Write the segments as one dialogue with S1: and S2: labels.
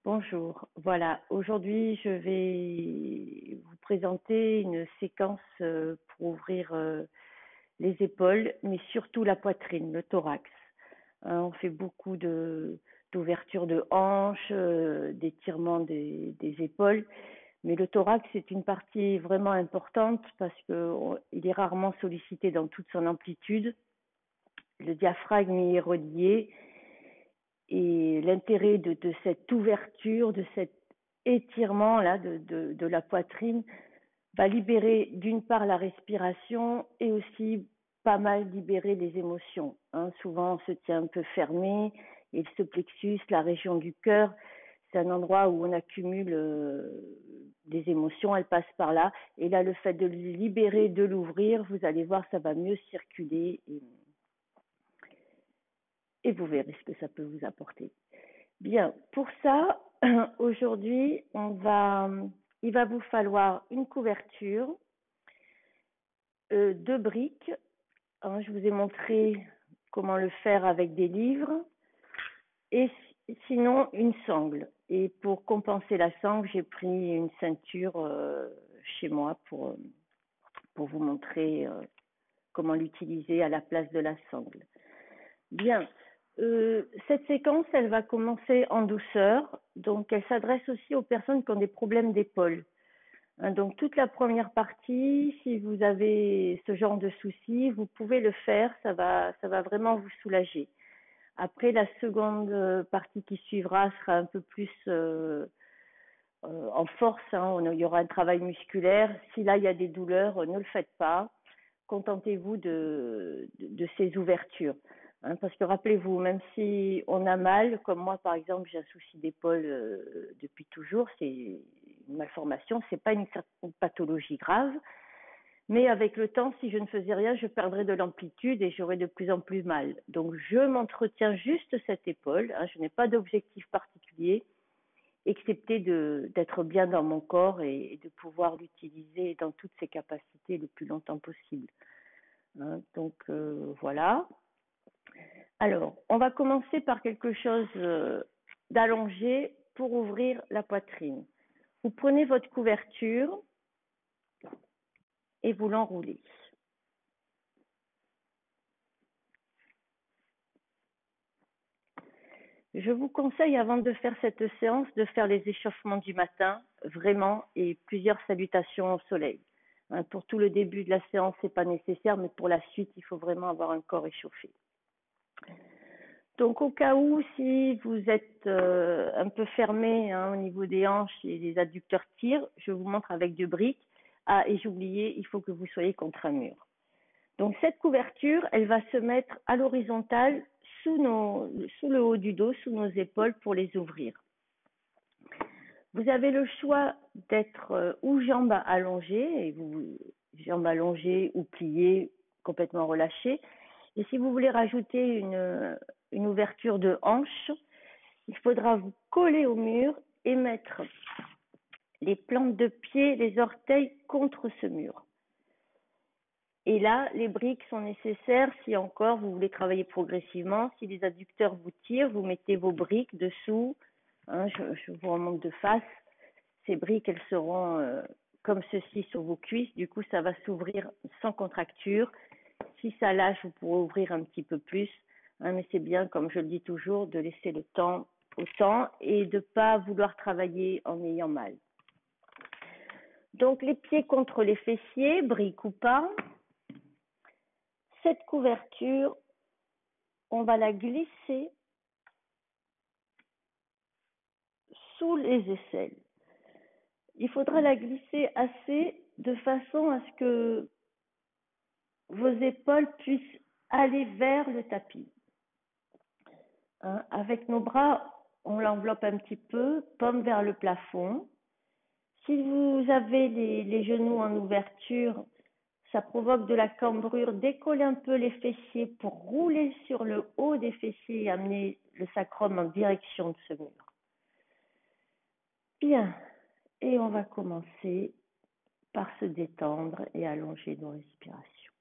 S1: Bonjour. Voilà, aujourd'hui je vais vous présenter une séquence pour ouvrir les épaules, mais surtout la poitrine, le thorax. On fait beaucoup d'ouverture de hanches, d'étirement des épaules, mais le thorax est une partie vraiment importante parce qu'il est rarement sollicité dans toute son amplitude. Le diaphragme y est relié. Et l'intérêt de cette ouverture, de cet étirement là de la poitrine va libérer d'une part la respiration et aussi pas mal libérer les émotions. Souvent on se tient un peu fermé et ce plexus, la région du cœur, c'est un endroit où on accumule des émotions, elles passent par là. Et là, le fait de le libérer, de l'ouvrir, vous allez voir, ça va mieux circuler et vous verrez ce que ça peut vous apporter. Bien, pour ça, aujourd'hui, il va vous falloir une couverture, deux briques. Je vous ai montré comment le faire avec des livres. Et sinon, une sangle. Et pour compenser la sangle, j'ai pris une ceinture chez moi pour vous montrer comment l'utiliser à la place de la sangle. Bien. Cette séquence, elle va commencer en douceur, donc elle s'adresse aussi aux personnes qui ont des problèmes d'épaule. Donc toute la première partie, si vous avez ce genre de soucis, vous pouvez le faire, ça va vraiment vous soulager. Après, la seconde partie qui suivra sera un peu plus en force, il y aura un travail musculaire. Si là il y a des douleurs, ne le faites pas. Contentez-vous de ces ouvertures. Parce que rappelez-vous, même si on a mal, comme moi par exemple, j'ai un souci d'épaule depuis toujours, c'est une malformation, c'est pas une pathologie grave, mais avec le temps, si je ne faisais rien, je perdrais de l'amplitude et j'aurais de plus en plus mal. Donc je m'entretiens juste cette épaule, je n'ai pas d'objectif particulier, excepté d'être bien dans mon corps et de pouvoir l'utiliser dans toutes ses capacités le plus longtemps possible. Donc voilà. Alors, on va commencer par quelque chose d'allongé pour ouvrir la poitrine. Vous prenez votre couverture et vous l'enroulez. Je vous conseille, avant de faire cette séance, de faire les échauffements du matin, vraiment, et plusieurs salutations au soleil. Pour tout le début de la séance, ce n'est pas nécessaire, mais pour la suite, il faut vraiment avoir un corps échauffé. Donc, au cas où, si vous êtes un peu fermé au niveau des hanches et les adducteurs tirent, je vous montre avec deux briques. Ah, et j'ai oublié, il faut que vous soyez contre un mur. Donc, cette couverture, elle va se mettre à l'horizontale sous le haut du dos, sous nos épaules pour les ouvrir. Vous avez le choix d'être ou jambes allongées, jambes allongées ou pliées, complètement relâchées. Et si vous voulez rajouter une ouverture de hanche, il faudra vous coller au mur et mettre les plantes de pied, les orteils contre ce mur. Et là, les briques sont nécessaires si encore vous voulez travailler progressivement. Si les adducteurs vous tirent, vous mettez vos briques dessous. Je vous remonte de face. Ces briques, elles seront comme ceci sur vos cuisses. Du coup, ça va s'ouvrir sans contracture. Si ça lâche, vous pourrez ouvrir un petit peu plus. Mais c'est bien, comme je le dis toujours, de laisser le temps au temps et de ne pas vouloir travailler en ayant mal. Donc, les pieds contre les fessiers, briques ou pas. Cette couverture, on va la glisser sous les aisselles. Il faudra la glisser assez de façon à ce que vos épaules puissent aller vers le tapis. Avec nos bras, on l'enveloppe un petit peu, paume vers le plafond. Si vous avez les genoux en ouverture, ça provoque de la cambrure. Décollez un peu les fessiers pour rouler sur le haut des fessiers et amener le sacrum en direction de ce mur. Bien, et on va commencer par se détendre et allonger nos respirations.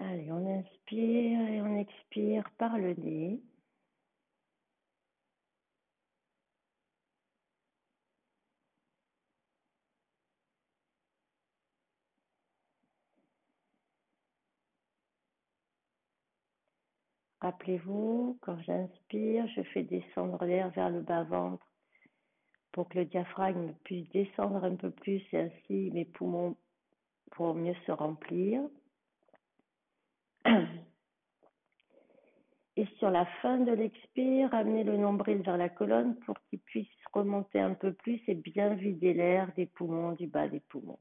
S1: Allez, on inspire et on expire par le nez. Rappelez-vous, quand j'inspire, je fais descendre l'air vers le bas-ventre pour que le diaphragme puisse descendre un peu plus et ainsi mes poumons pourront mieux se remplir. Et sur la fin de l'expire, amenez le nombril vers la colonne pour qu'il puisse remonter un peu plus et bien vider l'air des poumons, du bas des poumons.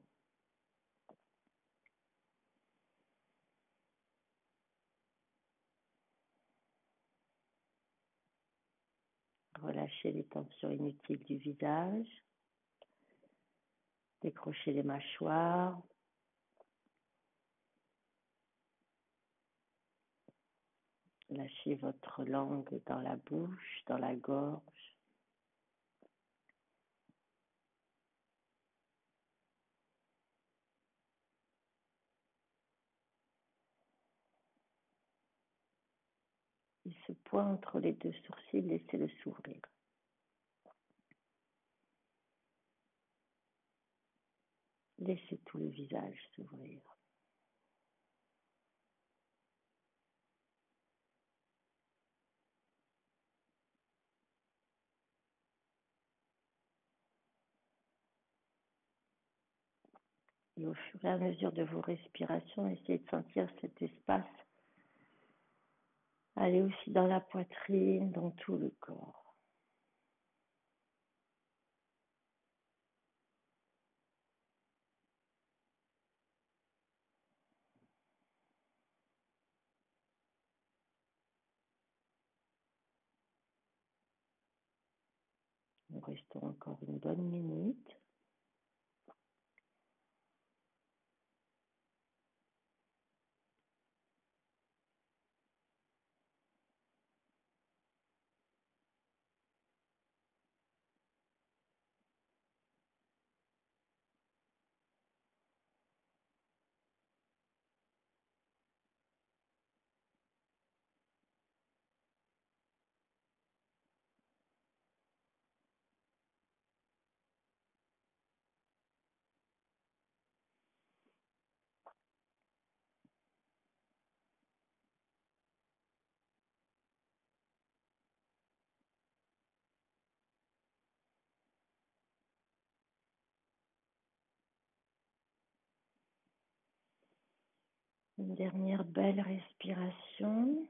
S1: Relâchez les tensions inutiles du visage. Décrochez les mâchoires. Lâchez votre langue dans la bouche, dans la gorge. Et ce point entre les deux sourcils, laissez-le s'ouvrir. Laissez tout le visage s'ouvrir. Et au fur et à mesure de vos respirations, essayez de sentir cet espace aller aussi dans la poitrine, dans tout le corps. Nous restons encore une bonne minute. Une dernière belle respiration.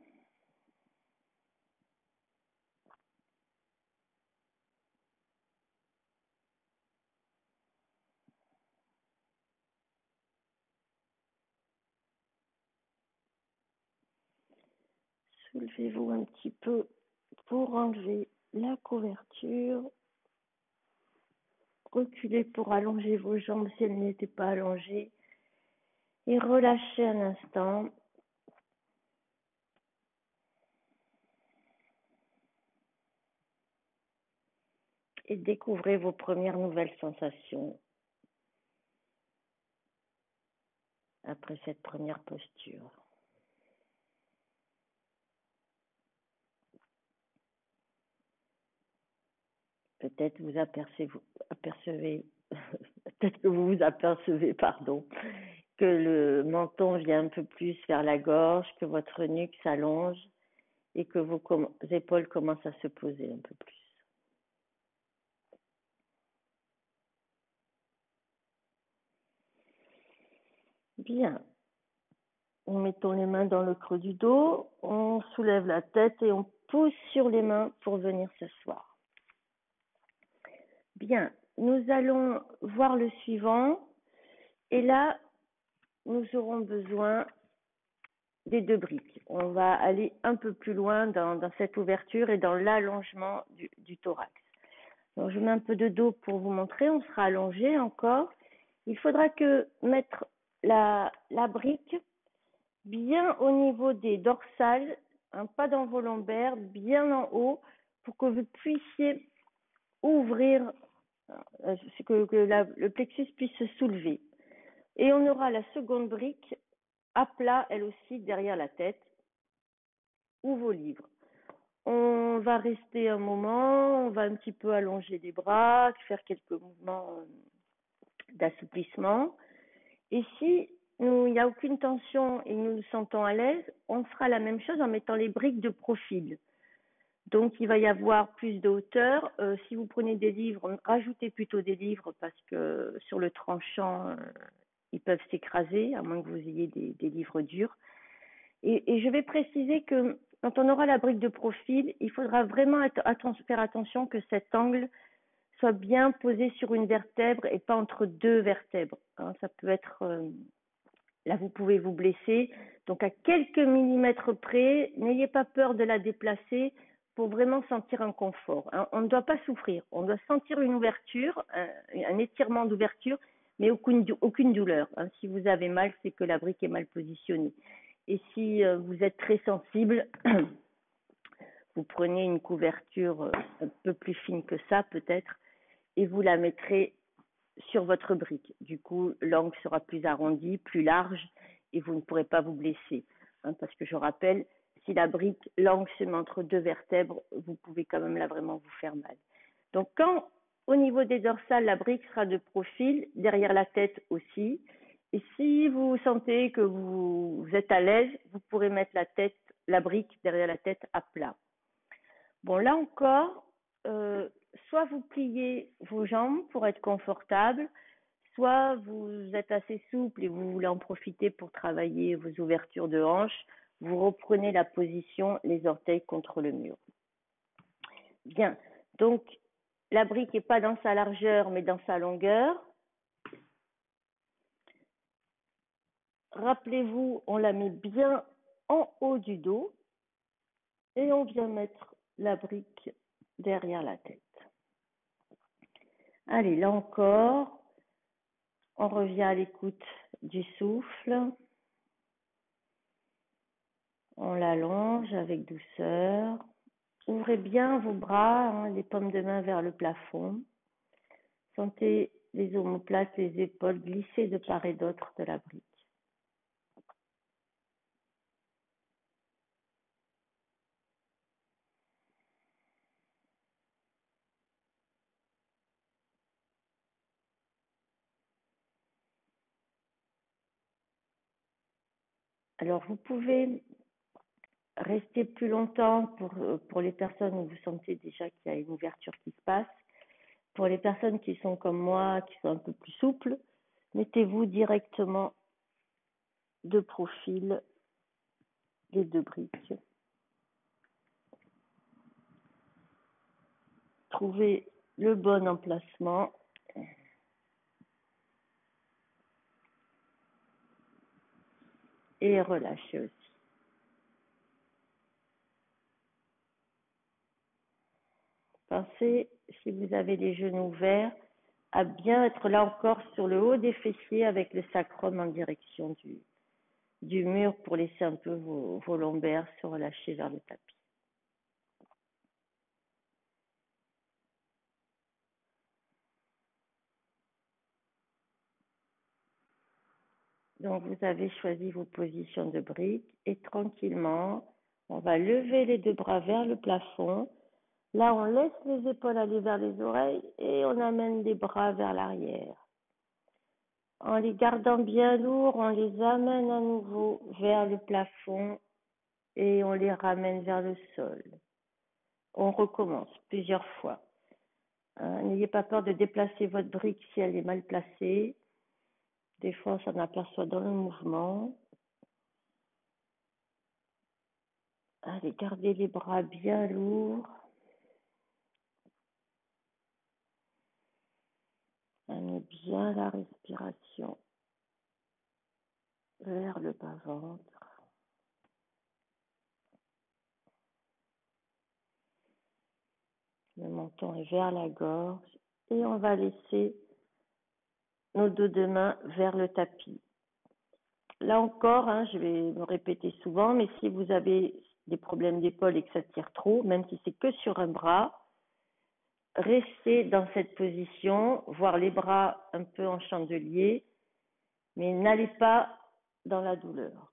S1: Soulevez-vous un petit peu pour enlever la couverture. Reculez pour allonger vos jambes si elles n'étaient pas allongées. Et relâchez un instant. Et découvrez vos premières nouvelles sensations après cette première posture. Peut-être vous apercevez peut-être que vous vous apercevez, que le menton vient un peu plus vers la gorge, que votre nuque s'allonge et que vos épaules commencent à se poser un peu plus. Bien. Mettons les mains dans le creux du dos, on soulève la tête et on pousse sur les mains pour venir s'asseoir. Bien, nous allons voir le suivant. Et là, nous aurons besoin des deux briques. On va aller un peu plus loin dans cette ouverture et dans l'allongement du thorax. Donc, je mets un peu de dos pour vous montrer. On sera allongé encore. Il faudra que mettre la brique bien au niveau des dorsales, pas dans vos lombaires, bien en haut, pour que vous puissiez ouvrir, que le plexus puisse se soulever. Et on aura la seconde brique à plat, elle aussi, derrière la tête, ou vos livres. On va rester un moment, on va un petit peu allonger les bras, faire quelques mouvements d'assouplissement. Et si il n'y a aucune tension et nous nous sentons à l'aise, on fera la même chose en mettant les briques de profil. Donc, il va y avoir plus de hauteur. Si vous prenez des livres, rajoutez plutôt des livres parce que sur le tranchant, ils peuvent s'écraser, à moins que vous ayez des livres durs. Et je vais préciser que quand on aura la brique de profil, il faudra vraiment faire attention que cet angle soit bien posé sur une vertèbre et pas entre deux vertèbres. Hein, ça peut être... là, vous pouvez vous blesser. Donc, à quelques millimètres près, n'ayez pas peur de la déplacer pour vraiment sentir un confort. Hein, on ne doit pas souffrir. On doit sentir une ouverture, un étirement d'ouverture, mais aucune douleur. Hein. Si vous avez mal, c'est que la brique est mal positionnée. Et si vous êtes très sensible, vous prenez une couverture un peu plus fine que ça, peut-être, et vous la mettrez sur votre brique. Du coup, l'angle sera plus arrondi, plus large, et vous ne pourrez pas vous blesser. Hein, parce que je rappelle, si la brique, l'angle se met entre deux vertèbres, vous pouvez quand même là vraiment vous faire mal. Donc, quand au niveau des dorsales, la brique sera de profil, derrière la tête aussi. Et si vous sentez que vous êtes à l'aise, vous pourrez mettre la brique derrière la tête à plat. Bon, là encore, soit vous pliez vos jambes pour être confortable, soit vous êtes assez souple et vous voulez en profiter pour travailler vos ouvertures de hanches, vous reprenez la position, les orteils contre le mur. Bien, donc la brique n'est pas dans sa largeur mais dans sa longueur. Rappelez-vous, on la met bien en haut du dos et on vient mettre la brique derrière la tête. Allez, là encore, on revient à l'écoute du souffle. On l'allonge avec douceur. Ouvrez bien vos bras, hein, les paumes de main vers le plafond. Sentez les omoplates, les épaules glisser de part et d'autre de la brique. Alors, vous pouvez rester plus longtemps pour les personnes où vous sentez déjà qu'il y a une ouverture qui se passe. Pour les personnes qui sont comme moi, qui sont un peu plus souples, mettez-vous directement de profil les deux briques. Trouvez le bon emplacement. Et relâchez aussi. Pensez, si vous avez les genoux ouverts, à bien être là encore sur le haut des fessiers avec le sacrum en direction du mur pour laisser un peu vos lombaires se relâcher vers le tapis. Donc, vous avez choisi vos positions de briques et tranquillement, on va lever les deux bras vers le plafond. Là, on laisse les épaules aller vers les oreilles et on amène les bras vers l'arrière. En les gardant bien lourds, on les amène à nouveau vers le plafond et on les ramène vers le sol. On recommence plusieurs fois. N'ayez pas peur de déplacer votre brique si elle est mal placée. Des fois, on s'en aperçoit dans le mouvement. Allez, gardez les bras bien lourds. Amenez bien la respiration vers le bas-ventre. Le menton est vers la gorge et on va laisser nos dos de main vers le tapis. Là encore, je vais me répéter souvent, mais si vous avez des problèmes d'épaule et que ça tire trop, même si c'est que sur un bras, restez dans cette position, voire les bras un peu en chandelier, mais n'allez pas dans la douleur.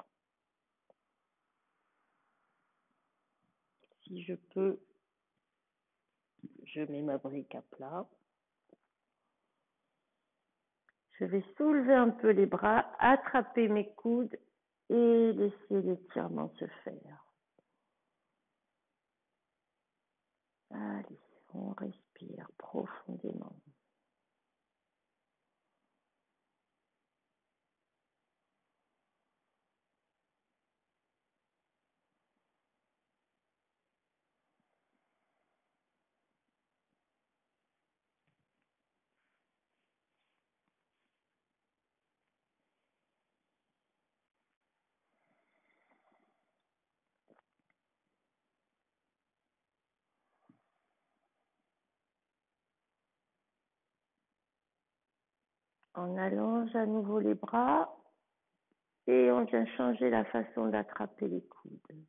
S1: Si je peux, je mets ma brique à plat. Je vais soulever un peu les bras, attraper mes coudes et laisser l'étirement se faire. Allez, on respire profondément. On allonge à nouveau les bras et on vient changer la façon d'attraper les coudes.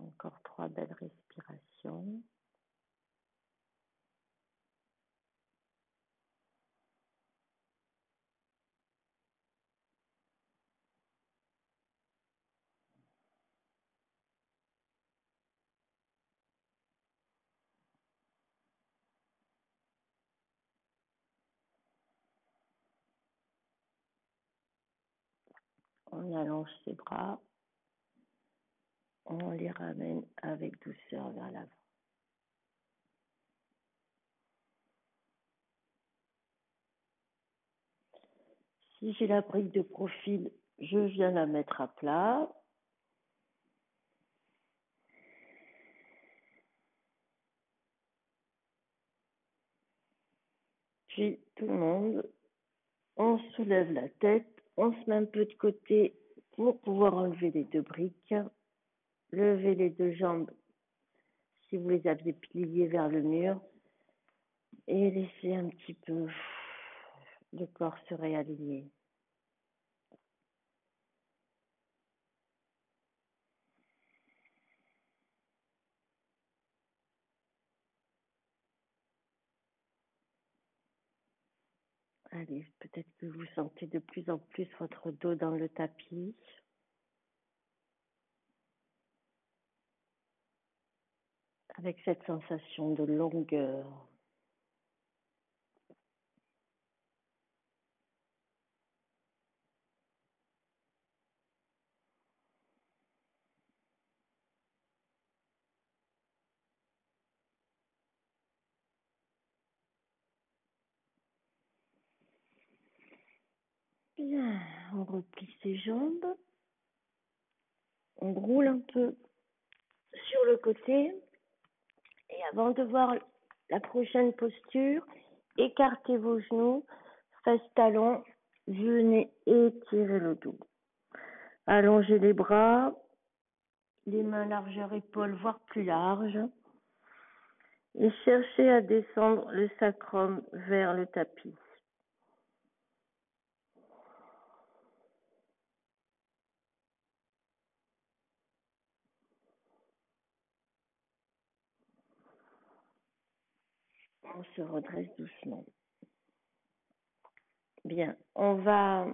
S1: Encore 3 belles respirations. On allonge ses bras. On les ramène avec douceur vers l'avant. Si j'ai la brique de profil, je viens la mettre à plat. Puis tout le monde, on soulève la tête, on se met un peu de côté pour pouvoir enlever les 2 briques. Levez les 2 jambes si vous les aviez pliées vers le mur et laissez un petit peu le corps se réaligner. Allez, peut-être que vous sentez de plus en plus votre dos dans le tapis. Avec cette sensation de longueur. Bien, on replie ses jambes. On roule un peu sur le côté. Et avant de voir la prochaine posture, écartez vos genoux, fesses talons, venez étirer le dos. Allongez les bras, les mains largeur épaules, voire plus large. Et cherchez à descendre le sacrum vers le tapis. On se redresse doucement. Bien, on va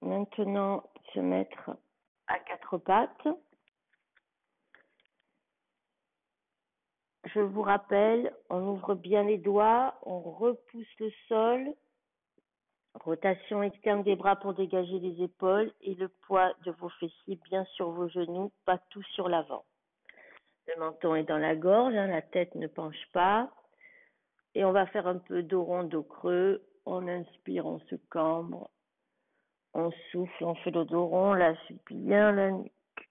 S1: maintenant se mettre à 4 pattes. Je vous rappelle, on ouvre bien les doigts, on repousse le sol, rotation externe des bras pour dégager les épaules et le poids de vos fessiers bien sur vos genoux, pas tout sur l'avant. Le menton est dans la gorge, la tête ne penche pas. Et on va faire un peu dos rond, dos creux. On inspire, on se cambre. On souffle, on fait le dos rond, lâche bien la nuque.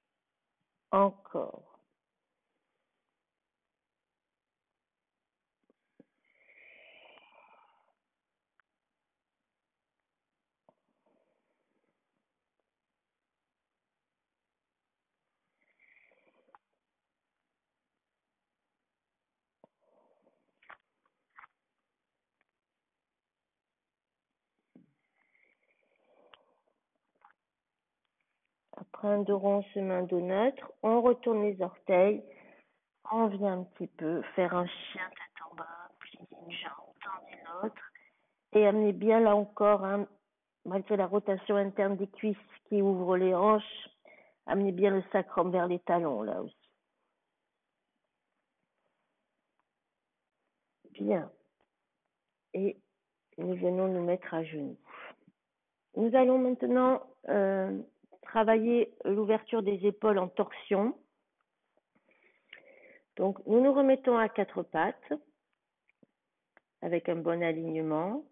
S1: Encore. Après un dos rond, on se met un dos neutre. On retourne les orteils. On vient un petit peu faire un chien tête en bas, plier une jambe, tendre l'autre. Et amenez bien là encore, hein, malgré la rotation interne des cuisses qui ouvre les hanches, amenez bien le sacrum vers les talons là aussi. Bien. Et nous venons nous mettre à genoux. Nous allons maintenant travailler l'ouverture des épaules en torsion. Donc, nous nous remettons à quatre pattes avec un bon alignement.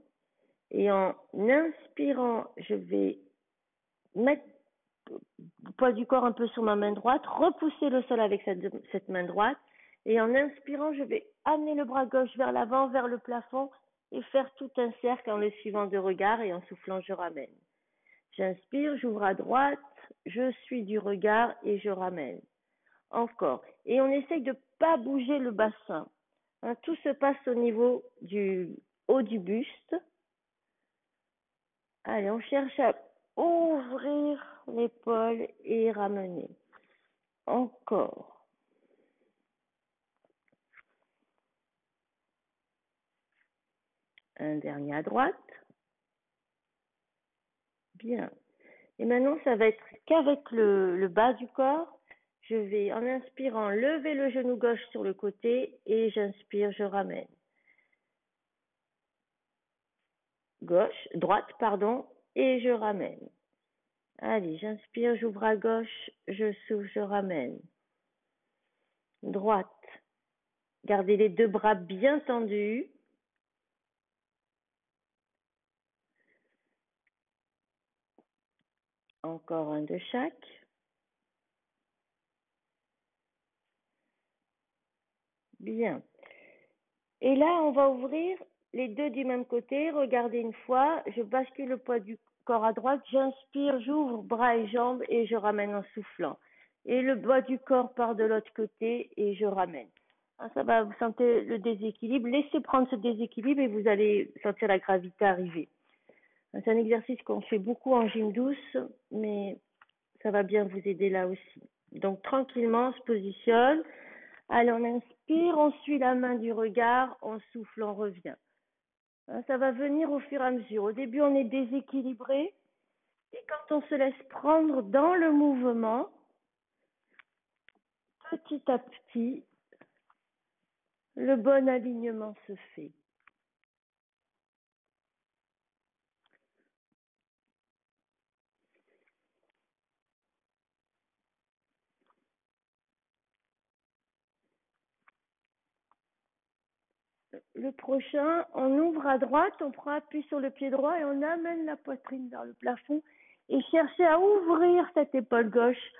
S1: Et en inspirant, je vais mettre le poids du corps un peu sur ma main droite, repousser le sol avec cette main droite. Et en inspirant, je vais amener le bras gauche vers l'avant, vers le plafond et faire tout un cercle en le suivant de regard et en soufflant, je ramène. J'inspire, j'ouvre à droite, je suis du regard et je ramène. Encore. Et on essaye de ne pas bouger le bassin. Hein, tout se passe au niveau du haut du buste. Allez, on cherche à ouvrir l'épaule et ramener. Encore. Un dernier à droite. Bien. Et maintenant, ça va être qu'avec le bas du corps. Je vais, en inspirant, lever le genou gauche sur le côté et j'inspire, je ramène. Droite, pardon, et je ramène. Allez, j'inspire, j'ouvre à gauche, je souffle, je ramène. Droite. Gardez les deux bras bien tendus. Encore un de chaque. Bien. Et là, on va ouvrir les deux du même côté. Regardez une fois. Je bascule le poids du corps à droite. J'inspire, j'ouvre bras et jambes et je ramène en soufflant. Et le bas du corps part de l'autre côté et je ramène. Ça va, vous sentez le déséquilibre. Laissez prendre ce déséquilibre et vous allez sentir la gravité arriver. C'est un exercice qu'on fait beaucoup en gym douce, mais ça va bien vous aider là aussi. Donc tranquillement, on se positionne. Allez, on inspire, on suit la main du regard, on souffle, on revient. Ça va venir au fur et à mesure. Au début, on est déséquilibré. Et quand on se laisse prendre dans le mouvement, petit à petit, le bon alignement se fait. Le prochain, on ouvre à droite, on prend appui sur le pied droit et on amène la poitrine vers le plafond et cherchez à ouvrir cette épaule gauche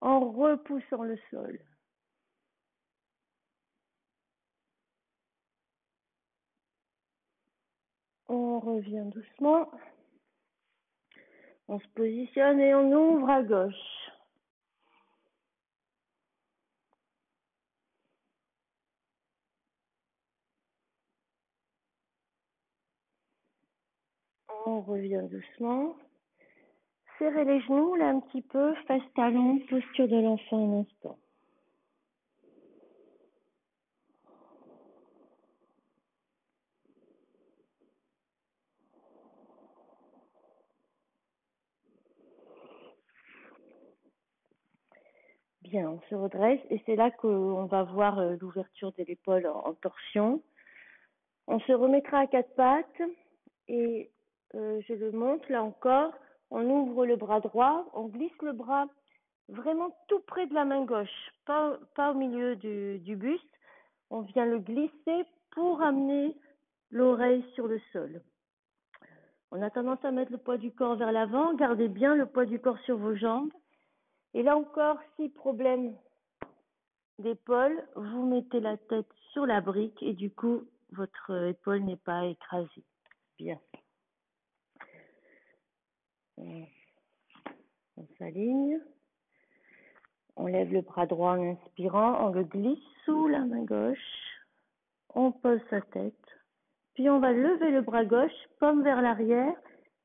S1: en repoussant le sol. On revient doucement. On se positionne et on ouvre à gauche. On revient doucement. Serrez les genoux là un petit peu, face talon, posture de l'enfant un instant. Bien, on se redresse et c'est là qu'on va voir l'ouverture de l'épaule en torsion. On se remettra à quatre pattes et je le montre là encore. On ouvre le bras droit, on glisse le bras vraiment tout près de la main gauche, pas au milieu du buste. On vient le glisser pour amener l'oreille sur le sol. On a tendance à mettre le poids du corps vers l'avant. Gardez bien le poids du corps sur vos jambes. Et là encore, si problème d'épaule, vous mettez la tête sur la brique et du coup, votre épaule n'est pas écrasée. Bien. On s'aligne. On lève le bras droit en inspirant. On le glisse sous la main gauche. On pose sa tête. Puis on va lever le bras gauche, paume vers l'arrière,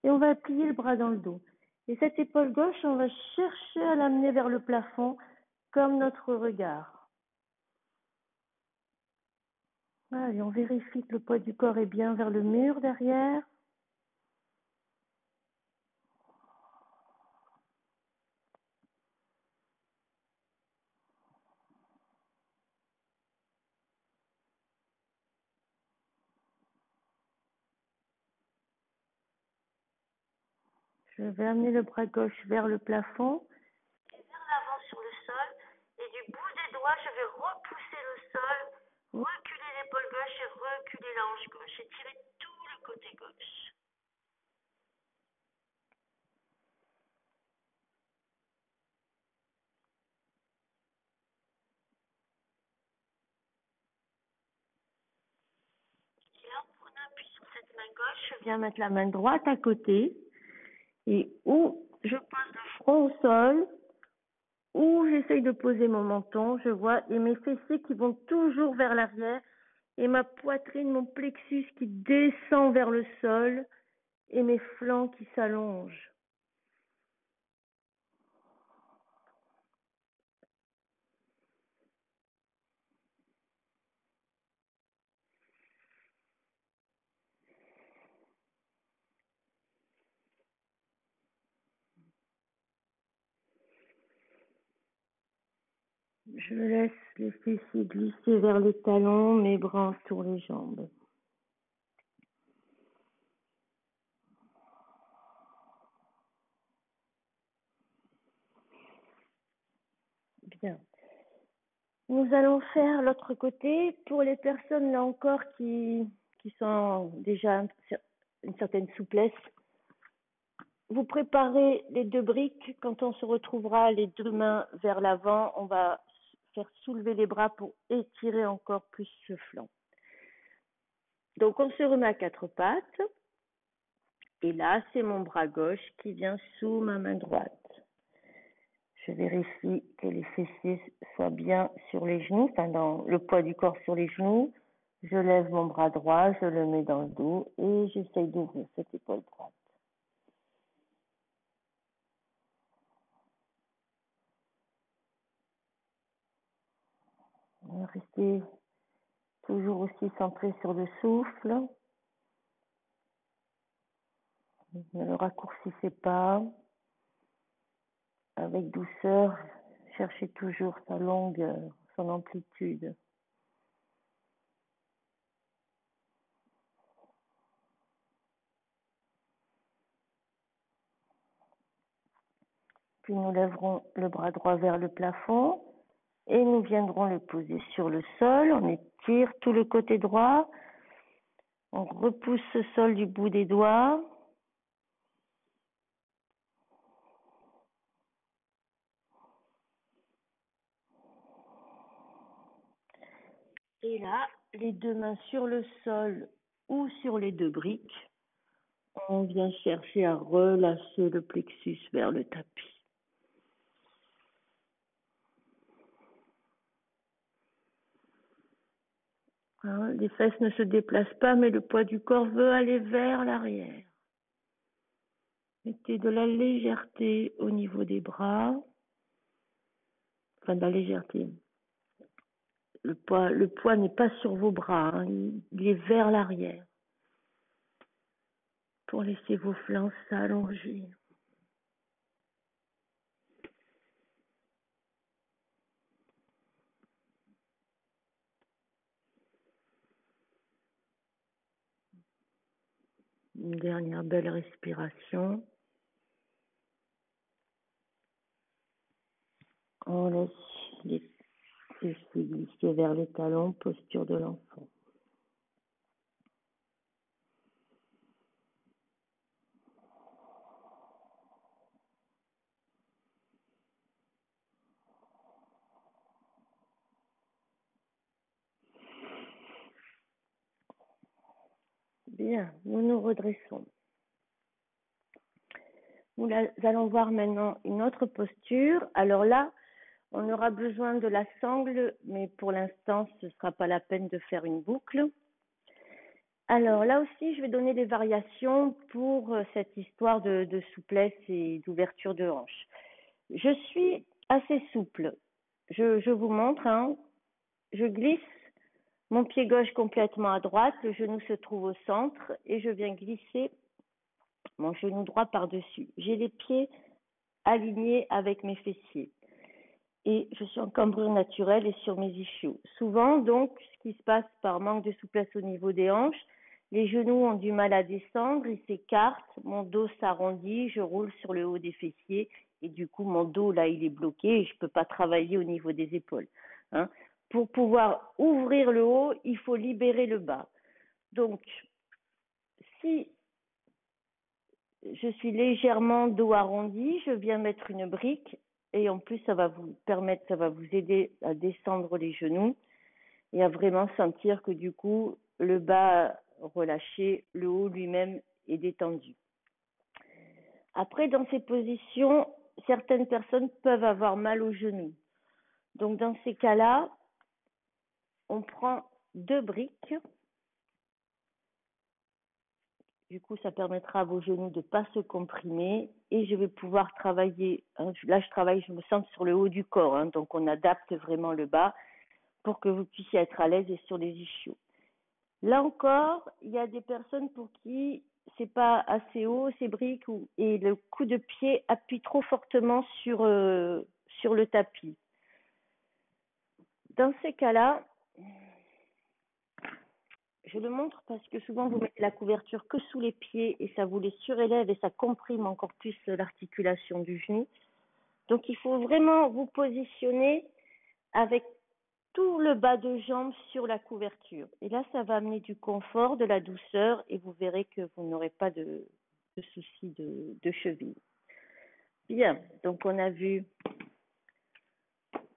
S1: et on va plier le bras dans le dos. Et cette épaule gauche, on va chercher à l'amener vers le plafond comme notre regard. Allez, on vérifie que le poids du corps est bien vers le mur derrière. Je vais amener le bras gauche vers le plafond et vers l'avant sur le sol. Et du bout des doigts, je vais repousser le sol, reculer l'épaule gauche et reculer la hanche gauche et tirer tout le côté gauche. Et là, on appuie sur cette main gauche, je viens mettre la main droite à côté et où je pose le front au sol, où j'essaye de poser mon menton, je vois, et mes fessiers qui vont toujours vers l'arrière, et ma poitrine, mon plexus qui descend vers le sol, et mes flancs qui s'allongent. Je laisse les fessiers glisser vers les talons, mes bras entourent les jambes. Bien. Nous allons faire l'autre côté. Pour les personnes, là encore, qui sont déjà une certaine souplesse, vous préparez les deux briques. Quand on se retrouvera les deux mains vers l'avant, on va faire soulever les bras pour étirer encore plus ce flanc. Donc, on se remet à quatre pattes. Et là, c'est mon bras gauche qui vient sous ma main droite. Je vérifie que les fessiers soient bien sur les genoux, enfin dans le poids du corps sur les genoux. Je lève mon bras droit, je le mets dans le dos et j'essaye d'ouvrir cette épaule droite. Restez toujours aussi centré sur le souffle. Ne le raccourcissez pas. Avec douceur, cherchez toujours sa longueur, son amplitude. Puis nous lèverons le bras droit vers le plafond et nous viendrons le poser sur le sol. On étire tout le côté droit. On repousse ce sol du bout des doigts. Et là, les deux mains sur le sol ou sur les deux briques, on vient chercher à relâcher le plexus vers le tapis. Hein, les fesses ne se déplacent pas, mais le poids du corps veut aller vers l'arrière. Mettez de la légèreté au niveau des bras, enfin de la légèreté. Le poids n'est pas sur vos bras, hein, il est vers l'arrière. Pour laisser vos flancs s'allonger. Une dernière belle respiration. On laisse les fessiers glisser vers les talons, posture de l'enfant. Bien, nous nous redressons. Nous allons voir maintenant une autre posture. Alors là, on aura besoin de la sangle, mais pour l'instant, ce ne sera pas la peine de faire une boucle. Alors là aussi, je vais donner des variations pour cette histoire de souplesse et d'ouverture de hanche. Je suis assez souple. Je vous montre, hein. Je glisse mon pied gauche complètement à droite, le genou se trouve au centre et je viens glisser mon genou droit par-dessus. J'ai les pieds alignés avec mes fessiers. Et je suis en cambrure naturelle et sur mes ischios. Souvent, donc, ce qui se passe par manque de souplesse au niveau des hanches, les genoux ont du mal à descendre, ils s'écartent, mon dos s'arrondit, je roule sur le haut des fessiers et du coup, mon dos, là, il est bloqué et je ne peux pas travailler au niveau des épaules. Hein. Pour pouvoir ouvrir le haut, il faut libérer le bas. Donc, si je suis légèrement dos arrondi, je viens mettre une brique et en plus ça va vous permettre, ça va vous aider à descendre les genoux et à vraiment sentir que du coup le bas relâché, le haut lui-même est détendu. Après, dans ces positions, certaines personnes peuvent avoir mal aux genoux. Donc dans ces cas-là, on prend 2 briques. Du coup, ça permettra à vos genoux de ne pas se comprimer et je vais pouvoir travailler. Là, je me sens sur le haut du corps, hein, donc on adapte vraiment le bas pour que vous puissiez être à l'aise et sur les ischios. Là encore, il y a des personnes pour qui c'est pas assez haut ces briques et le coup de pied appuie trop fortement sur le tapis. Dans ces cas-là, je le montre parce que souvent vous mettez la couverture que sous les pieds et ça vous les surélève et ça comprime encore plus l'articulation du genou. Donc il faut vraiment vous positionner avec tout le bas de jambe sur la couverture. Et là, ça va amener du confort, de la douceur et vous verrez que vous n'aurez pas de soucis de cheville. Bien, donc on a vu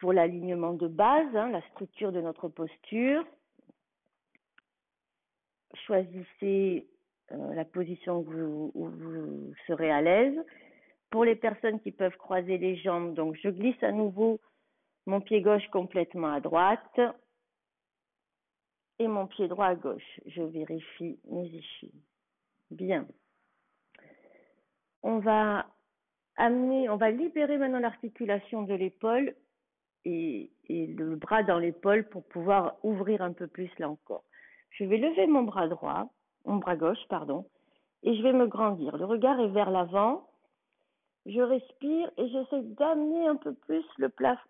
S1: pour l'alignement de base, hein, la structure de notre posture. Choisissez la position où vous serez à l'aise. Pour les personnes qui peuvent croiser les jambes, donc je glisse à nouveau mon pied gauche complètement à droite et mon pied droit à gauche. Je vérifie mes ischios. Bien. On va libérer maintenant l'articulation de l'épaule et le bras dans l'épaule pour pouvoir ouvrir un peu plus là encore. Je vais lever mon bras gauche, et je vais me grandir. Le regard est vers l'avant. Je respire et j'essaie d'amener un peu plus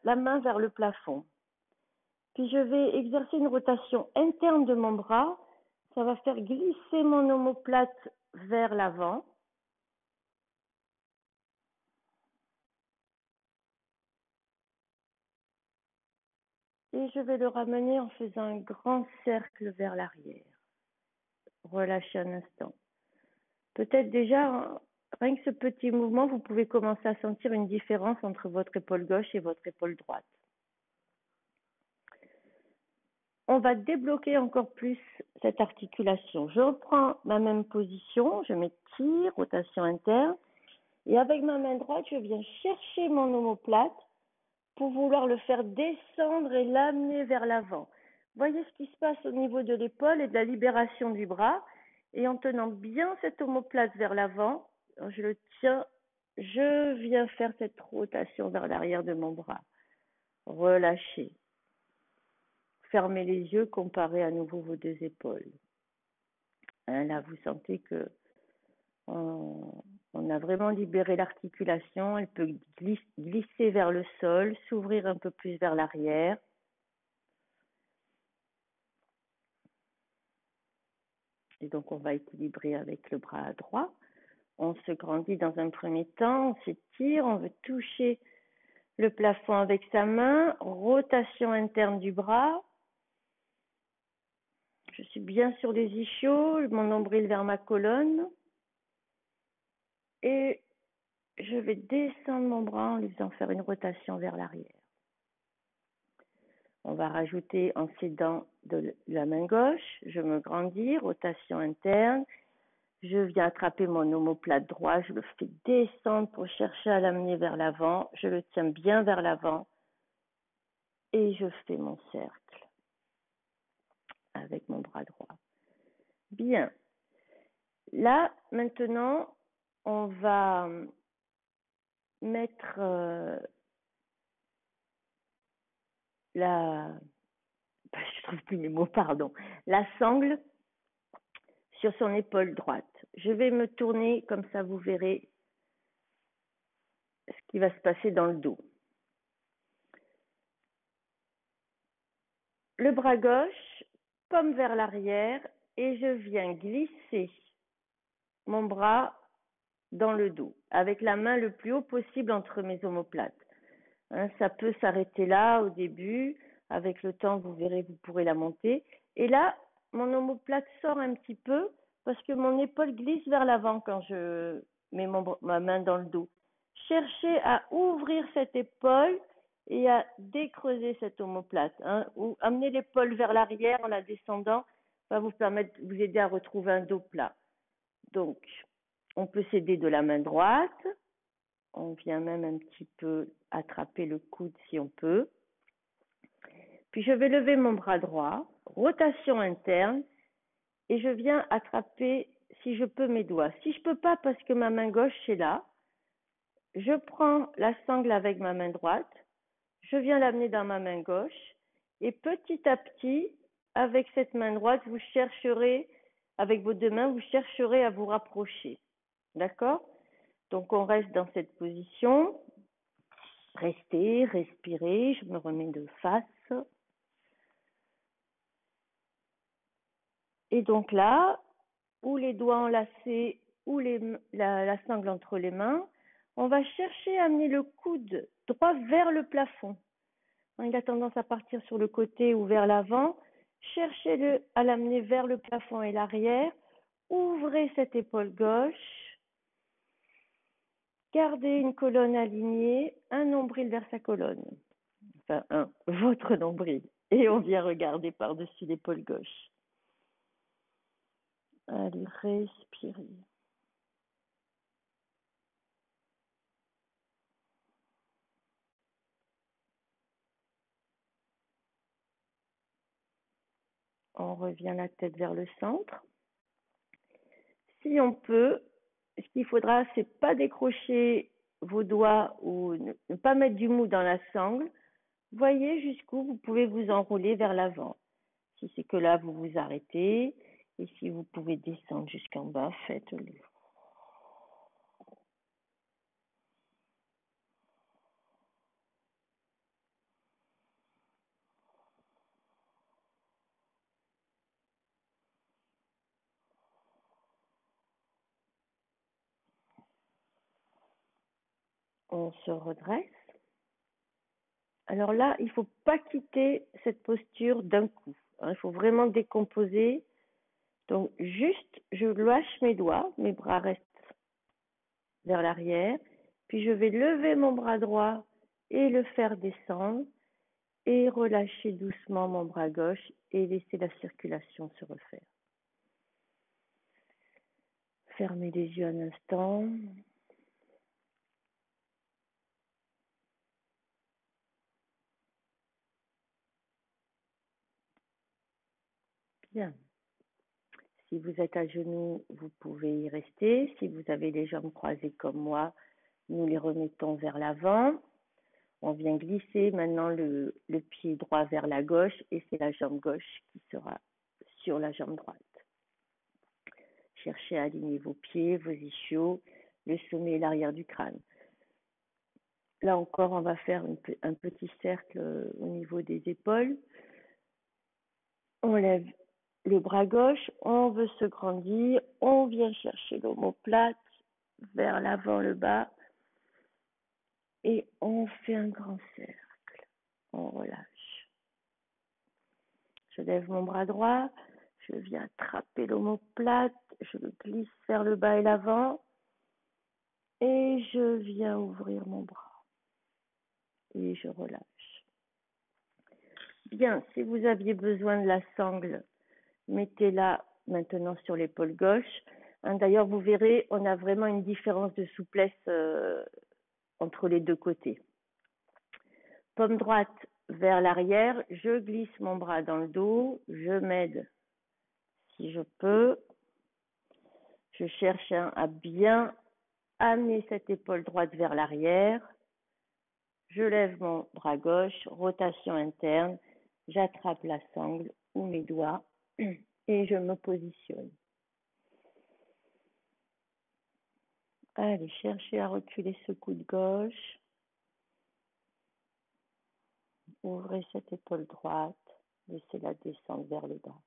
S1: la main vers le plafond. Puis je vais exercer une rotation interne de mon bras. Ça va faire glisser mon omoplate vers l'avant. Et je vais le ramener en faisant un grand cercle vers l'arrière. Relâchez un instant. Peut-être déjà, rien que ce petit mouvement, vous pouvez commencer à sentir une différence entre votre épaule gauche et votre épaule droite. On va débloquer encore plus cette articulation. Je reprends ma même position, je m'étire, rotation interne, et avec ma main droite, je viens chercher mon omoplate pour vouloir le faire descendre et l'amener vers l'avant. Voyez ce qui se passe au niveau de l'épaule et de la libération du bras. Et en tenant bien cette omoplate vers l'avant, je le tiens, je viens faire cette rotation vers l'arrière de mon bras. Relâchez. Fermez les yeux, comparez à nouveau vos 2 épaules. Là, vous sentez que on a vraiment libéré l'articulation. Elle peut glisser vers le sol, s'ouvrir un peu plus vers l'arrière. Et donc, on va équilibrer avec le bras droit. On se grandit dans un premier temps, on s'étire, on veut toucher le plafond avec sa main, rotation interne du bras. Je suis bien sur les ischios, mon nombril vers ma colonne. Et je vais descendre mon bras en lui faisant faire une rotation vers l'arrière. On va rajouter en s'aidant de la main gauche, je me grandis, rotation interne. Je viens attraper mon omoplate droit, je le fais descendre pour chercher à l'amener vers l'avant. Je le tiens bien vers l'avant et je fais mon cercle avec mon bras droit. Bien. Là, maintenant, on va mettre je trouve plus mes mots, pardon, la sangle sur son épaule droite. Je vais me tourner comme ça, vous verrez ce qui va se passer dans le dos. Le bras gauche, paume vers l'arrière, et je viens glisser mon bras dans le dos, avec la main le plus haut possible entre mes omoplates. Hein, ça peut s'arrêter là au début. Avec le temps, vous verrez, vous pourrez la monter. Et là, mon omoplate sort un petit peu parce que mon épaule glisse vers l'avant quand je mets ma main dans le dos. Cherchez à ouvrir cette épaule et à décreuser cette omoplate. Hein, ou amener l'épaule vers l'arrière en la descendant va vous permettre, vous aider à retrouver un dos plat. Donc, on peut s'aider de la main droite. On vient même un petit peu attraper le coude si on peut. Puis je vais lever mon bras droit, rotation interne, et je viens attraper, si je peux, mes doigts. Si je peux pas parce que ma main gauche est là, je prends la sangle avec ma main droite, je viens l'amener dans ma main gauche, et petit à petit, avec cette main droite, vous chercherez, avec vos deux mains, vous chercherez à vous rapprocher. D'accord ? Donc on reste dans cette position. Restez, respirez, je me remets de face. Et donc là, ou les doigts enlacés, ou la sangle entre les mains, on va chercher à amener le coude droit vers le plafond. Il a tendance à partir sur le côté ou vers l'avant. Cherchez-le à l'amener vers le plafond et l'arrière. Ouvrez cette épaule gauche. Gardez une colonne alignée, un nombril vers sa colonne. Enfin, votre nombril. Et on vient regarder par-dessus l'épaule gauche. Allez, respirez. On revient la tête vers le centre. Si on peut, ce qu'il faudra, c'est pas décrocher vos doigts ou ne pas mettre du mou dans la sangle. Voyez jusqu'où vous pouvez vous enrouler vers l'avant. Si c'est que là, vous vous arrêtez. Et si vous pouvez descendre jusqu'en bas, faites-le. On se redresse. Alors là, il ne faut pas quitter cette posture d'un coup. Il faut vraiment décomposer. Donc, juste, je lâche mes doigts, mes bras restent vers l'arrière. Puis, je vais lever mon bras droit et le faire descendre. Et relâcher doucement mon bras gauche et laisser la circulation se refaire. Fermez les yeux un instant. Bien. Si vous êtes à genoux, vous pouvez y rester. Si vous avez les jambes croisées comme moi, nous les remettons vers l'avant. On vient glisser maintenant le pied droit vers la gauche et c'est la jambe gauche qui sera sur la jambe droite. Cherchez à aligner vos pieds, vos ischios, le sommet et l'arrière du crâne. Là encore, on va faire un petit cercle au niveau des épaules. On lève le bras gauche, on veut se grandir, on vient chercher l'omoplate vers l'avant, le bas, et on fait un grand cercle. On relâche. Je lève mon bras droit, je viens attraper l'omoplate, je le glisse vers le bas et l'avant, et je viens ouvrir mon bras. Et je relâche. Bien, si vous aviez besoin de la sangle, mettez-la maintenant sur l'épaule gauche. D'ailleurs, vous verrez, on a vraiment une différence de souplesse entre les deux côtés. Paume droite vers l'arrière, je glisse mon bras dans le dos, je m'aide si je peux. Je cherche à bien amener cette épaule droite vers l'arrière. Je lève mon bras gauche, rotation interne, j'attrape la sangle ou mes doigts et je me positionne. Allez, cherchez à reculer ce coude gauche. Ouvrez cette épaule droite, laissez-la descendre vers le bas.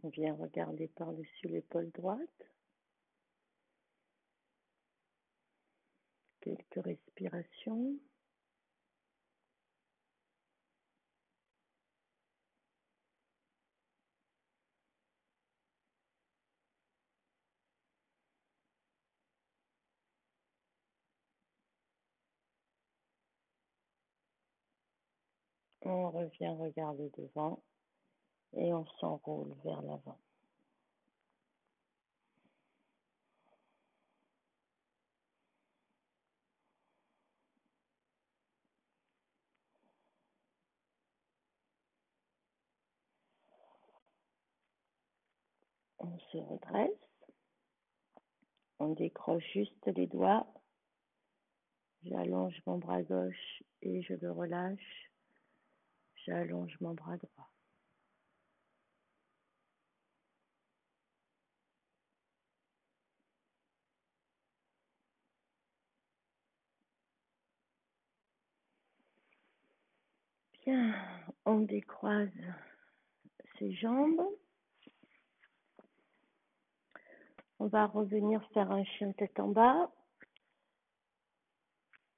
S1: On vient regarder par-dessus l'épaule droite. Quelques respirations. On revient regarder devant et on s'enroule vers l'avant. On se redresse. On décroche juste les doigts. J'allonge mon bras gauche et je le relâche. J'allonge mon bras droit. Bien, on décroise ses jambes. On va revenir faire un chien tête en bas.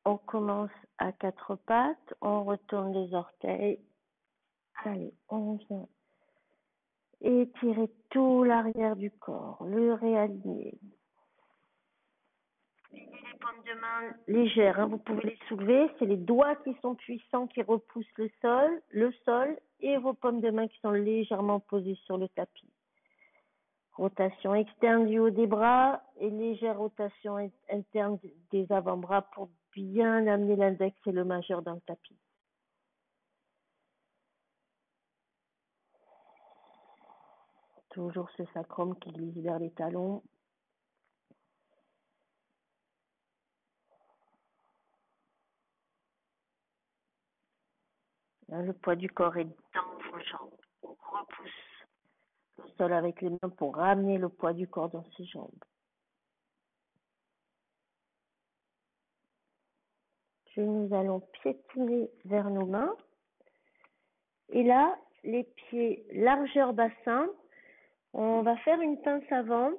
S1: On commence à quatre pattes. On retourne les orteils. Allez, on vient étirer tout l'arrière du corps, le réaligner. Les paumes de main légères, vous pouvez les soulever. C'est les doigts qui sont puissants qui repoussent le sol, et vos paumes de main qui sont légèrement posées sur le tapis. Rotation externe du haut des bras et légère rotation interne des avant-bras pour bien amener l'index et le majeur dans le tapis. Toujours ce sacrum qui glisse vers les talons. Là, le poids du corps est dans vos jambes. On repousse le sol avec les mains pour ramener le poids du corps dans ses jambes. Puis nous allons piétiner vers nos mains. Et là, les pieds largeur bassin. On va faire une pince avant.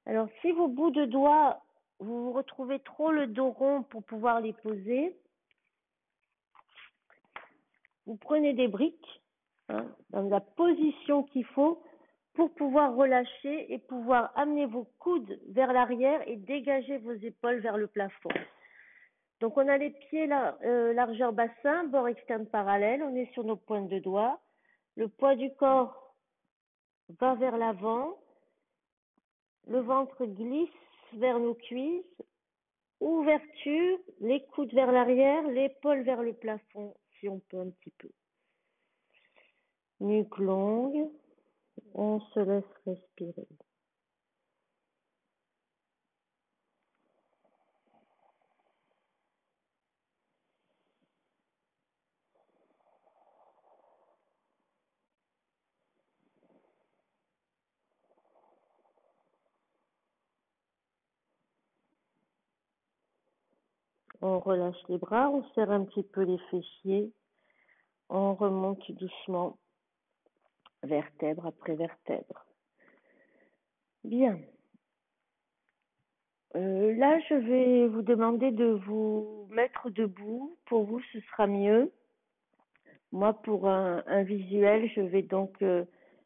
S1: Alors, si vos bouts de doigts, vous retrouvez trop le dos rond pour pouvoir les poser, vous prenez des briques dans la position qu'il faut pour pouvoir relâcher et pouvoir amener vos coudes vers l'arrière et dégager vos épaules vers le plafond. Donc, on a les pieds largeur bassin, bord externe parallèle, on est sur nos pointes de doigts. Le poids du corps va vers l'avant, le ventre glisse vers nos cuisses, ouverture, les coudes vers l'arrière, l'épaule vers le plafond, si on peut un petit peu. Nuque longue, on se laisse respirer. On relâche les bras, on serre un petit peu les fessiers, on remonte doucement, vertèbre après vertèbre. Bien. Là, je vais vous demander de vous mettre debout. Pour vous, ce sera mieux. Moi, pour un visuel, je vais donc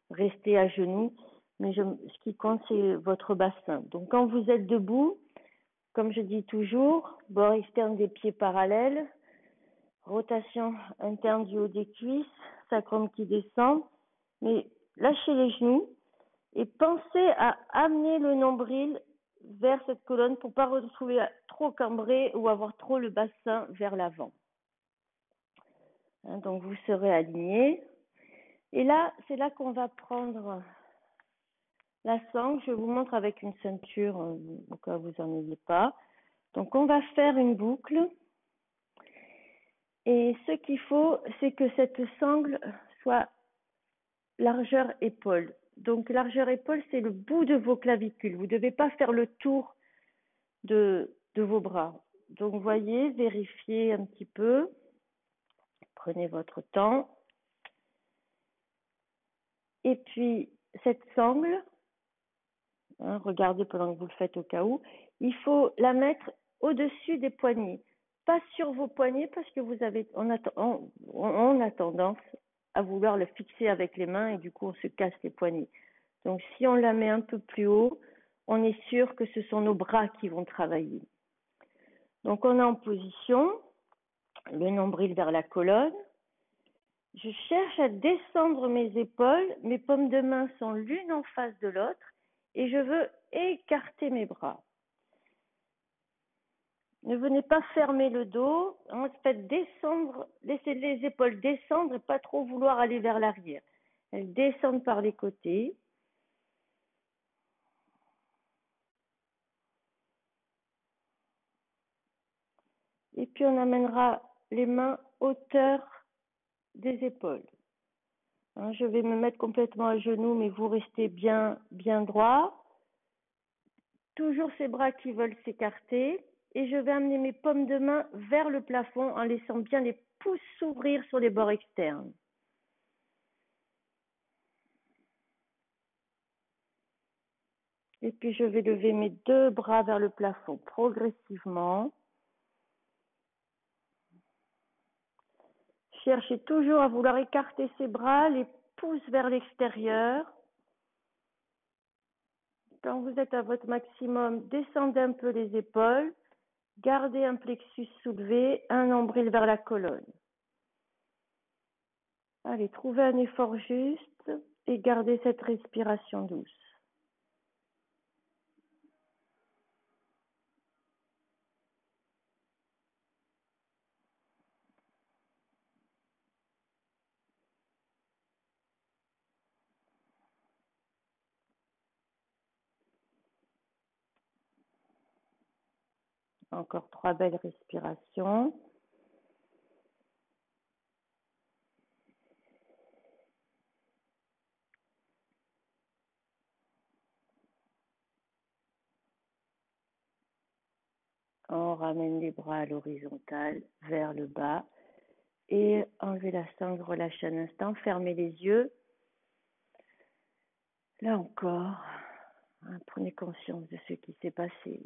S1: rester à genoux. Mais ce qui compte, c'est votre bassin. Donc, quand vous êtes debout, comme je dis toujours, bord externe des pieds parallèles, rotation interne du haut des cuisses, sacrum qui descend. Mais lâchez les genoux et pensez à amener le nombril vers cette colonne pour ne pas retrouver trop cambré ou avoir trop le bassin vers l'avant. Donc vous serez aligné. Et là, c'est là qu'on va prendre la sangle. Je vous montre avec une ceinture au cas où vous n'en ayez pas. Donc on va faire une boucle. Et ce qu'il faut, c'est que cette sangle soit largeur épaule. Donc largeur épaule, c'est le bout de vos clavicules. Vous ne devez pas faire le tour de vos bras. Donc voyez, vérifiez un petit peu. Prenez votre temps. Et puis cette sangle, regardez pendant que vous le faites au cas où, il faut la mettre au-dessus des poignets. Pas sur vos poignets parce que on a tendance à vouloir le fixer avec les mains et du coup on se casse les poignets. Donc si on la met un peu plus haut, on est sûr que ce sont nos bras qui vont travailler. Donc on est en position, le nombril vers la colonne. Je cherche à descendre mes épaules, mes paumes de main sont l'une en face de l'autre et je veux écarter mes bras. Ne venez pas fermer le dos, faites descendre, laissez les épaules descendre et pas trop vouloir aller vers l'arrière. Elles descendent par les côtés. Et puis on amènera les mains hauteur des épaules. Je vais me mettre complètement à genoux, mais vous restez bien droit. Toujours ces bras qui veulent s'écarter. Et je vais amener mes paumes de main vers le plafond en laissant bien les pouces s'ouvrir sur les bords externes. Et puis je vais lever mes deux bras vers le plafond progressivement. Cherchez toujours à vouloir écarter ces bras, les pouces vers l'extérieur. Quand vous êtes à votre maximum, descendez un peu les épaules. Gardez un plexus soulevé, un nombril vers la colonne. Allez, trouvez un effort juste et gardez cette respiration douce. Encore 3 belles respirations. On ramène les bras à l'horizontale, vers le bas. Et enlevez la sangle, relâchez un instant, fermez les yeux. Là encore, prenez conscience de ce qui s'est passé.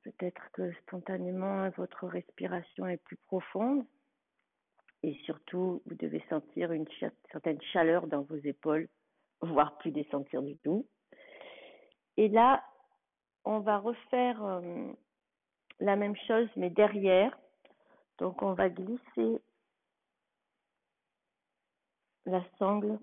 S1: Peut-être que spontanément, votre respiration est plus profonde. Et surtout, vous devez sentir une certaine chaleur dans vos épaules, voire plus les sentir du tout. Et là, on va refaire la même chose, mais derrière. Donc, on va glisser la sangle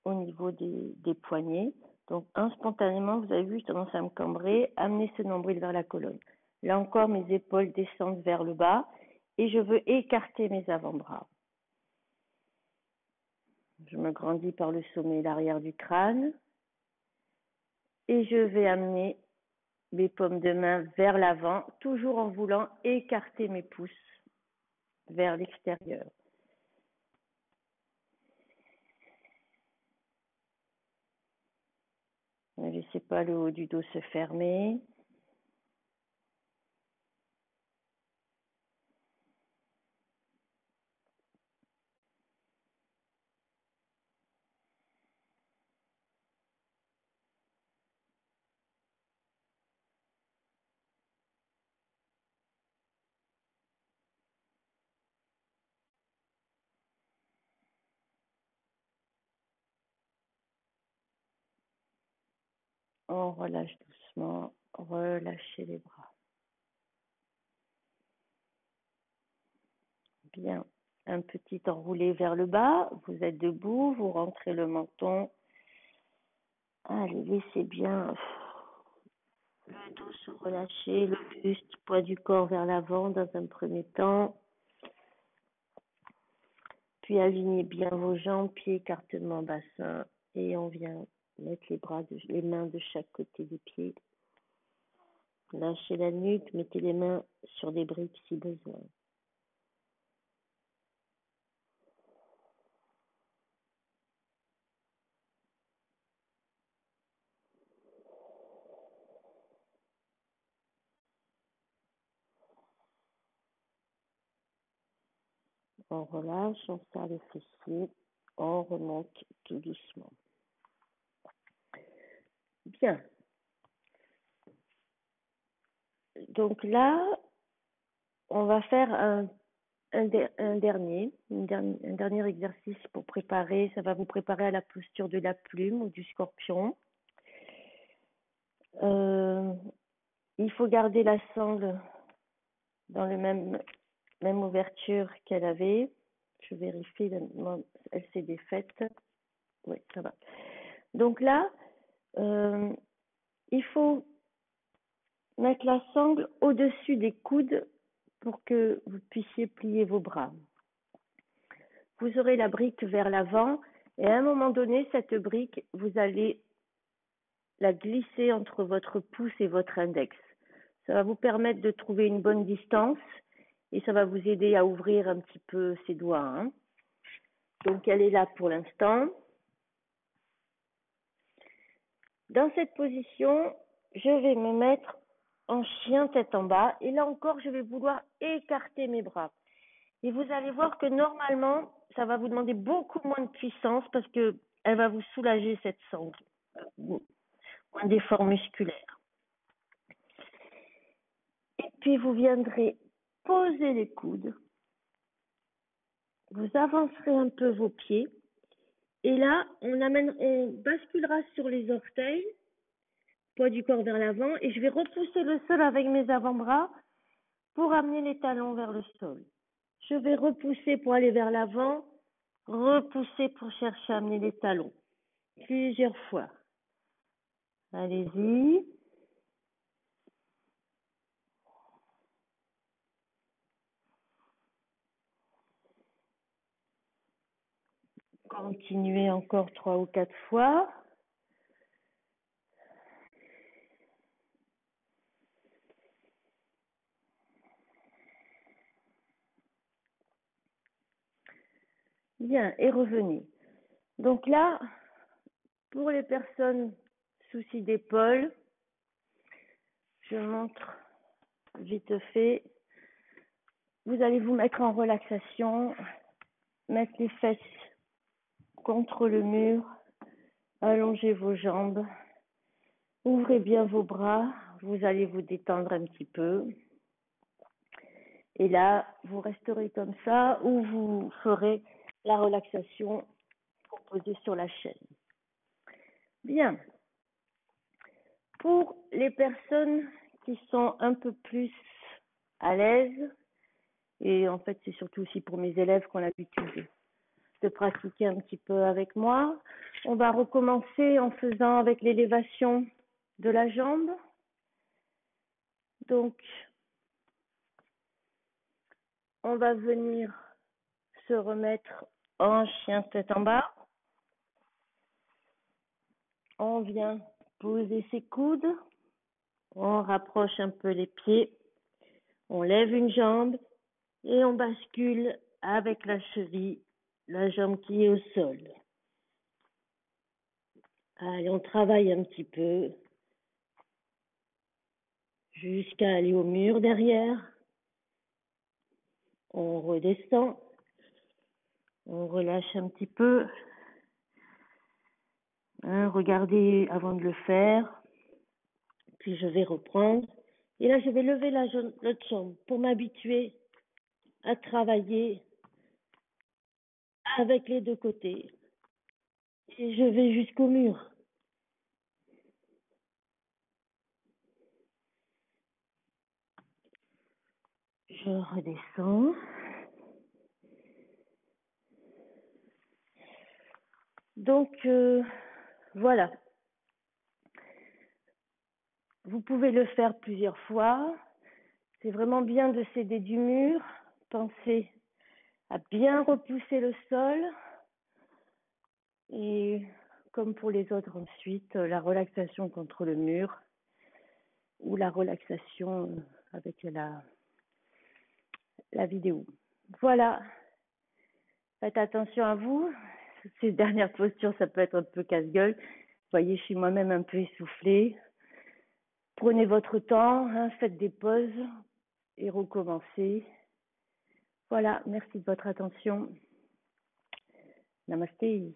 S1: au niveau des poignets. Donc, spontanément, vous avez vu, je tendance à me cambrer, amener ce nombril vers la colonne. Là encore, mes épaules descendent vers le bas et je veux écarter mes avant-bras. Je me grandis par le sommet et l'arrière du crâne et je vais amener mes paumes de main vers l'avant, toujours en voulant écarter mes pouces vers l'extérieur. Ne laissez pas le haut du dos se fermer. On relâche doucement, relâchez les bras. Bien. Un petit enroulé vers le bas. Vous êtes debout, vous rentrez le menton. Allez, laissez bien le dos se relâcher, le buste, poids du corps vers l'avant dans un premier temps. Puis alignez bien vos jambes, pieds, écartement bassin. Et on vient mettre les mains de chaque côté des pieds. Lâchez la nuque, mettez les mains sur des briques si besoin. On relâche, on serre les fessiers, on remonte tout doucement. Bien. Donc là, on va faire un dernier exercice pour préparer. Ça va vous préparer à la posture de la plume ou du scorpion. Il faut garder la sangle dans le même ouverture qu'elle avait. Je vérifie, elle s'est défaite. Oui, ça va. Donc là, il faut mettre la sangle au-dessus des coudes pour que vous puissiez plier vos bras. Vous aurez la brique vers l'avant et à un moment donné, cette brique, vous allez la glisser entre votre pouce et votre index. Ça va vous permettre de trouver une bonne distance et ça va vous aider à ouvrir un petit peu ses doigts. Hein. Donc, elle est là pour l'instant. Dans cette position, je vais me mettre en chien tête en bas et là encore, je vais vouloir écarter mes bras. Et vous allez voir que normalement, ça va vous demander beaucoup moins de puissance parce que elle va vous soulager cette sangle, moins d'efforts musculaires. Et puis vous viendrez poser les coudes, vous avancerez un peu vos pieds et là, on basculera sur les orteils, poids du corps vers l'avant et je vais repousser le sol avec mes avant-bras pour amener les talons vers le sol. Je vais repousser pour aller vers l'avant, repousser pour chercher à amener les talons. Plusieurs fois. Allez-y. Continuez encore 3 ou 4 fois. Bien, et revenez. Donc là, pour les personnes soucis d'épaule, je montre vite fait. Vous allez vous mettre en relaxation, mettre les fesses contre le mur, allongez vos jambes, ouvrez bien vos bras, vous allez vous détendre un petit peu. Et là, vous resterez comme ça ou vous ferez la relaxation posée sur la chaîne. Bien. Pour les personnes qui sont un peu plus à l'aise, et en fait c'est surtout aussi pour mes élèves qui ont l'habitude de pratiquer un petit peu avec moi, on va recommencer en faisant avec l'élévation de la jambe. Donc, on va venir se remettre en chien tête en bas. On vient poser ses coudes. On rapproche un peu les pieds. On lève une jambe et on bascule avec la cheville, la jambe qui est au sol. Allez, on travaille un petit peu jusqu'à aller au mur derrière. On redescend. On relâche un petit peu. Hein, regardez avant de le faire. Puis je vais reprendre. Et là, je vais lever l'autre jambe pour m'habituer à travailler avec les deux côtés. Et je vais jusqu'au mur. Je redescends. Donc, voilà. Vous pouvez le faire plusieurs fois. C'est vraiment bien de s'aider du mur. Pensez à bien repousser le sol. Et comme pour les autres ensuite, la relaxation contre le mur ou la relaxation avec la vidéo. Voilà. Faites attention à vous. Ces dernières postures, ça peut être un peu casse-gueule. Voyez, je suis moi-même un peu essoufflée. Prenez votre temps, hein, faites des pauses et recommencez. Voilà, merci de votre attention. Namasté.